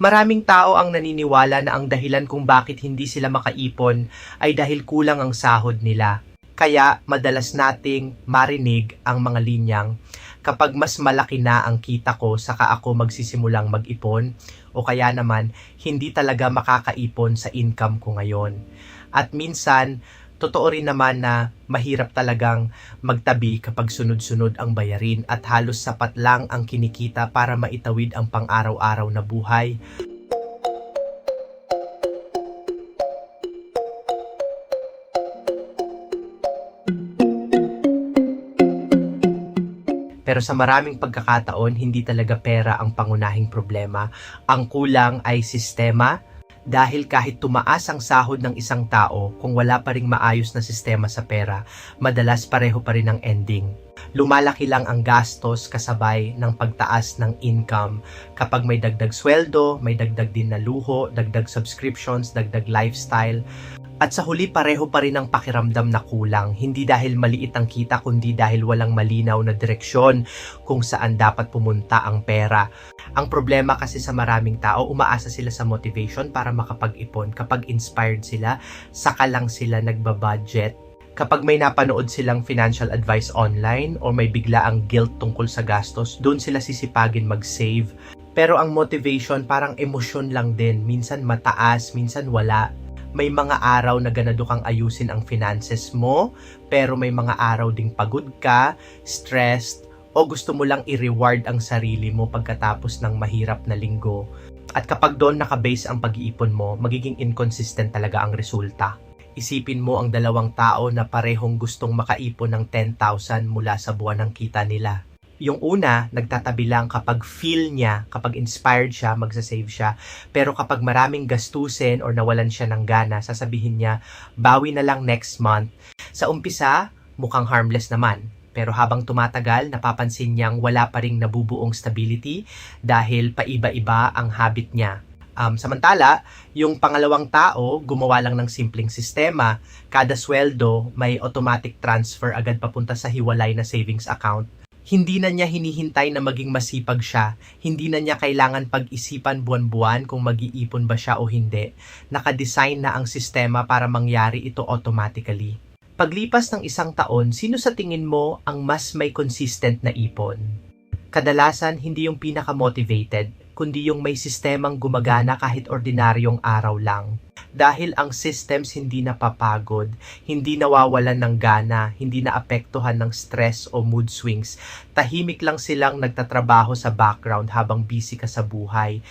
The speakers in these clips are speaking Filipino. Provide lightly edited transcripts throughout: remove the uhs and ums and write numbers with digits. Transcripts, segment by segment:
Maraming tao ang naniniwala na ang dahilan kung bakit hindi sila makaipon ay dahil kulang ang sahod nila. Kaya madalas nating marinig ang mga linyang, kapag mas malaki na ang kita ko saka ako magsisimulang mag-ipon, o kaya naman hindi talaga makakaipon sa income ko ngayon. At minsan, totoo rin naman na mahirap talagang magtabi kapag sunod-sunod ang bayarin at halos sapat lang ang kinikita para maitawid ang pang-araw-araw na buhay. Pero sa maraming pagkakataon, hindi talaga pera ang pangunahing problema. Ang kulang ay sistema, dahil kahit tumaas ang sahod ng isang tao, kung wala pa ring maayos na sistema sa pera, madalas pareho pa rin ang ending. Lumalaki lang ang gastos kasabay ng pagtaas ng income. Kapag may dagdag sweldo, may dagdag din na luho, dagdag subscriptions, dagdag lifestyle. At sa huli pareho pa rin ang pakiramdam na kulang, hindi dahil maliit ang kita kundi dahil walang malinaw na direksyon kung saan dapat pumunta ang pera. Ang problema kasi sa maraming tao, umaasa sila sa motivation para makapag-ipon. Kapag inspired sila, saka lang sila nagbabudget. Kapag may napanood silang financial advice online o may bigla ang guilt tungkol sa gastos, doon sila sisipagin mag-save. Pero ang motivation parang emosyon lang din, minsan mataas, minsan wala. May mga araw na ganado kang ayusin ang finances mo, pero may mga araw ding pagod ka, stressed, o gusto mo lang i-reward ang sarili mo pagkatapos ng mahirap na linggo. At kapag doon nakabase ang pag-iipon mo, magiging inconsistent talaga ang resulta. Isipin mo ang dalawang tao na parehong gustong makaipon ng 10,000 mula sa buwan ng kita nila. Yung una, nagtatabi lang kapag feel niya, kapag inspired siya, magsasave siya. Pero kapag maraming gastusin or nawalan siya ng gana, sasabihin niya, bawi na lang next month. Sa umpisa, mukhang harmless naman. Pero habang tumatagal, napapansin niyang wala pa ring nabubuong stability dahil paiba-iba ang habit niya. Samantala, yung pangalawang tao, gumawa lang ng simpleng sistema. Kada sweldo, may automatic transfer agad papunta sa hiwalay na savings account. Hindi na niya hinihintay na maging masipag siya. Hindi na niya kailangan pag-isipan buwan-buwan kung mag-iipon ba siya o hindi. Nakadesign na ang sistema para mangyari ito automatically. Paglipas ng isang taon, sino sa tingin mo ang mas may consistent na ipon? Kadalasan, hindi yung pinaka-motivated, kundi yung may sistemang gumagana kahit ordinaryong araw lang. Dahil ang systems hindi napapagod, hindi nawawalan ng gana, hindi naapektuhan ng stress o mood swings. Tahimik lang silang nagtatrabaho sa background habang busy ka sa buhay.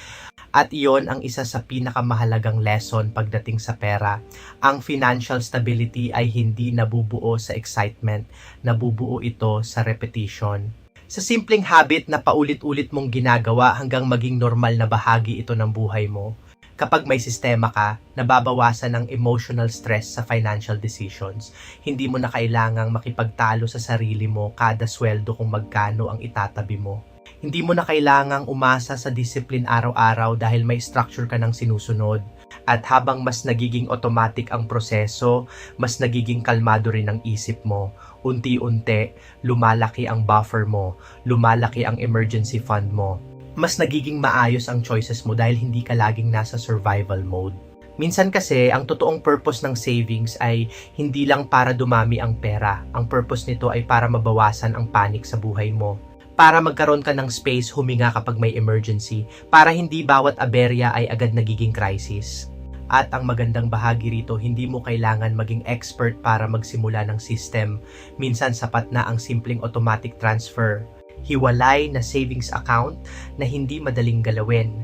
At iyon ang isa sa pinakamahalagang lesson pagdating sa pera. Ang financial stability ay hindi nabubuo sa excitement, nabubuo ito sa repetition. Sa simpleng habit na paulit-ulit mong ginagawa hanggang maging normal na bahagi ito ng buhay mo. Kapag may sistema ka, nababawasan ang emotional stress sa financial decisions. Hindi mo na kailangang makipagtalo sa sarili mo kada sweldo kung magkano ang itatabi mo. Hindi mo na kailangang umasa sa discipline araw-araw dahil may structure ka ng sinusunod. At habang mas nagiging automatic ang proseso, mas nagiging kalmado rin ang isip mo. Unti-unti, lumalaki ang buffer mo, lumalaki ang emergency fund mo. Mas nagiging maayos ang choices mo dahil hindi ka laging nasa survival mode. Minsan kasi, ang totoong purpose ng savings ay hindi lang para dumami ang pera. Ang purpose nito ay para mabawasan ang panic sa buhay mo. Para magkaroon ka ng space huminga kapag may emergency. Para hindi bawat aberya ay agad nagiging crisis. At ang magandang bahagi rito, hindi mo kailangan maging expert para magsimula ng system. Minsan sapat na ang simpleng automatic transfer. Hiwalay na savings account na hindi madaling galawin.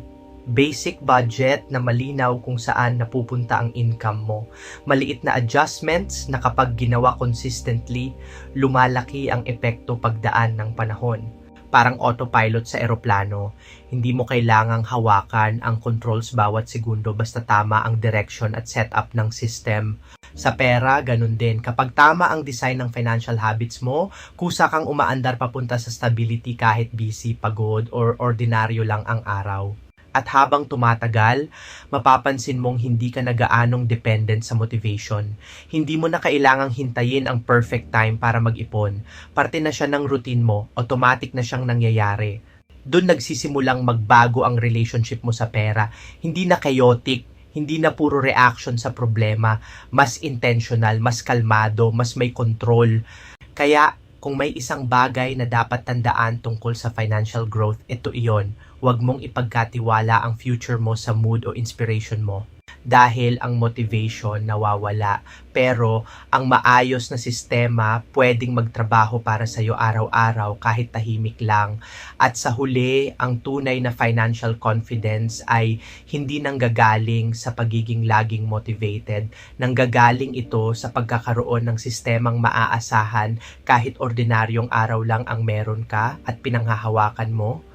Basic budget na malinaw kung saan napupunta ang income mo. Maliit na adjustments na kapag ginawa consistently, lumalaki ang epekto pagdaan ng panahon. Parang autopilot sa eroplano, hindi mo kailangang hawakan ang controls bawat segundo basta tama ang direction at setup ng system. Sa pera, ganun din. Kapag tama ang design ng financial habits mo, kusa kang umaandar papunta sa stability kahit busy, pagod, or ordinaryo lang ang araw. At habang tumatagal, mapapansin mong hindi ka na gaanong dependent sa motivation. Hindi mo na kailangang hintayin ang perfect time para mag-ipon. Parte na siya ng routine mo, automatic na siyang nangyayari. Doon nagsisimulang magbago ang relationship mo sa pera. Hindi na chaotic, hindi na puro reaction sa problema, mas intentional, mas kalmado, mas may control. Kaya kung may isang bagay na dapat tandaan tungkol sa financial growth, ito iyon. Huwag mong ipagkatiwala ang future mo sa mood o inspiration mo. Dahil ang motivation nawawala. Pero ang maayos na sistema pwedeng magtrabaho para sa iyo araw-araw kahit tahimik lang. At sa huli, ang tunay na financial confidence ay hindi nanggagaling sa pagiging laging motivated. Nanggagaling ito sa pagkakaroon ng sistemang maaasahan kahit ordinaryong araw lang ang meron ka at pinanghahawakan mo.